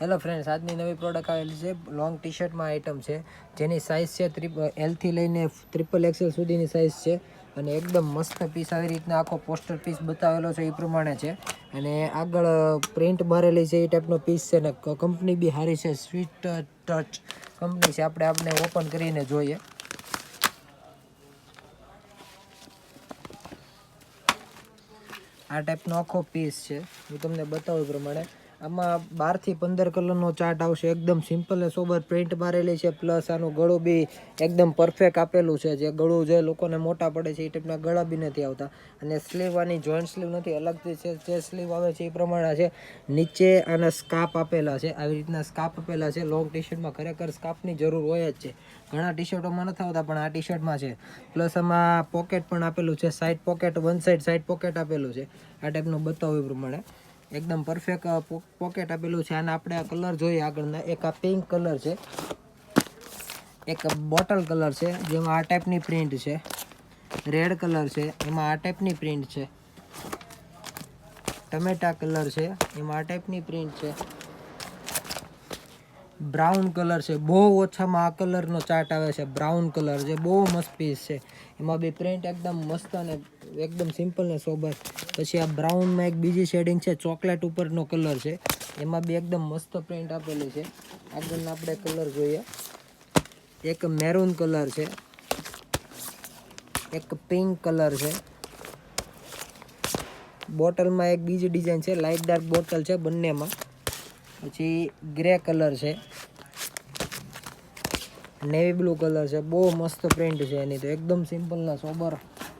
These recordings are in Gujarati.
હેલો ફ્રેન્ડ્સ, આજની નવી પ્રોડક્ટ આવેલી છે. લોંગ ટી શર્ટમાં આઇટમ છે જેની સાઇઝ છે એલથી લઈને XXL સુધીની સાઇઝ છે અને એકદમ મસ્ત પીસ આવી રીતના આખો પોસ્ટર પીસ બતાવેલો છે એ પ્રમાણે છે અને આગળ પ્રિન્ટ મારેલી છે એ ટાઈપનો પીસ છે ને કંપની બી સારી છે. સ્વીટ ટચ કંપની છે. આપણે ઓપન કરીને જોઈએ. આ ટાઈપનો આખો પીસ છે. હું તમને બતાવું પ્રમાણે આમાં 12 થી 15 કલરનો ચાર્ટ આવશે. એકદમ સિમ્પલ ને સોબર પ્રિન્ટ મારેલી છે. પ્લસ આનું ગળું બી એકદમ પરફેક્ટ આપેલું છે. જે ગળું જે લોકોને મોટા પડે છે એ ટાઈપના ગળા બી નથી આવતા. અને સ્લીવ આની જોઈન્ટ સ્લીવ નથી, અલગથી છે. જે સ્લીવ આવે છે એ પ્રમાણે છે. નીચે આના સ્કાર્ફ આપેલા છે. આવી રીતના સ્કાર્ફ આપેલા છે. લોંગ ટી શર્ટમાં ખરેખર સ્કાર્ફની જરૂર હોય જ છે. ઘણા ટી શર્ટોમાં નથી આવતા પણ આ ટી શર્ટમાં છે. પ્લસ આમાં પોકેટ પણ આપેલું છે. Side pocket, one side pocket આપેલું છે. આ ટાઈપનું બતાવ્યું પ્રમાણે એકદમ પરફેક્ટ પોકેટ આપેલું છે. અને આપણે આ કલર જોઈએ આગળના. એક આ પિંક કલર છે, એક બોટલ કલર છે જેમાં આ ટાઈપની પ્રિન્ટ છે. રેડ કલર છે, એમાં આ ટાઈપની પ્રિન્ટ છે. ટમેટા કલર છે, એમાં આ ટાઈપની પ્રિન્ટ છે. બ્રાઉન કલર છે. બહુ ઓછામાં આ કલરનો ચાર્ટ આવે છે. બ્રાઉન કલર છે. બહુ મસ્ત પીસ છે. એમાં બી પ્રિન્ટ એકદમ મસ્ત અને એકદમ સિમ્પલ ને સોબર. પછી આ બ્રાઉનમાં એક બીજી શેડિંગ છે, ચોકલેટ ઉપરનો કલર છે. એમાં બી એકદમ મસ્ત પ્રિન્ટ આપેલી છે. આગળના આપણે કલર જોઈએ. એક મેરૂન કલર છે, એક પિંક કલર છે. બોટલમાં એક બીજી ડિઝાઇન છે. લાઇટ ડાર્ક બોટલ છે બંનેમાં. પછી ગ્રે કલર છે, નેવી બ્લુ કલર છે. બહુ મસ્ત પ્રિન્ટ છે એની તો. એકદમ સિમ્પલ ના સોબર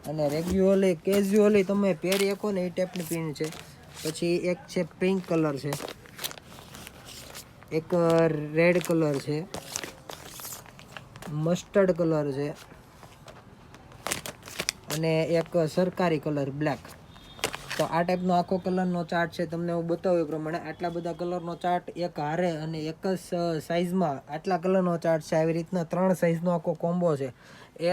અને રેગ્યુલરલી કેઝ્યુઅલી તમે પહેરી શકો ને એ ટાઈપની પ્રિન્ટ છે. પછી એક છે પિંક કલર છે, એક રેડ કલર છે, મસ્ટર્ડ કલર છે અને એક સરકારી કલર બ્લેક. તો આ ટાઈપનો આખો કલરનો ચાર્ટ છે. તમને હું બતાવ્યું એ પ્રમાણે આટલા બધા કલરનો ચાર્ટ એક હારે અને એક જ સાઇઝમાં આટલા કલરનો ચાર્ટ છે. આવી રીતના 3 સાઇઝનો આખો કોમ્બો છે.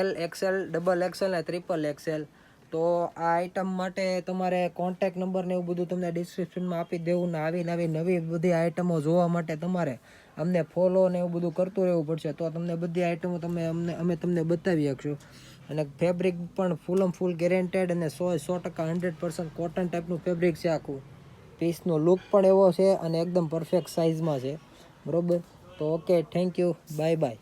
L, XL, XXL અને XXL. તો આ આઈટમ માટે તમારે કોન્ટેક્ટ નંબર ને એવું બધું તમને ડિસ્ક્રિપ્શનમાં આપી દેવું. ને આવી નવી બધી આઈટમો જોવા માટે તમારે અમને ફોલો ને એવું બધું કરતું રહેવું પડશે. તો તમને બધી આઈટમો અમે તમને બતાવી શકશું. અને ફેબ્રિક પણ ફૂલ ગેરેન્ટેડ અને 100% 100% કોટન ટાઈપનું ફેબ્રિક છે આખું. પીસનો લુક પણ એવો છે અને એકદમ પરફેક્ટ સાઇઝમાં છે. બરોબર, તો okay, thank you, bye bye.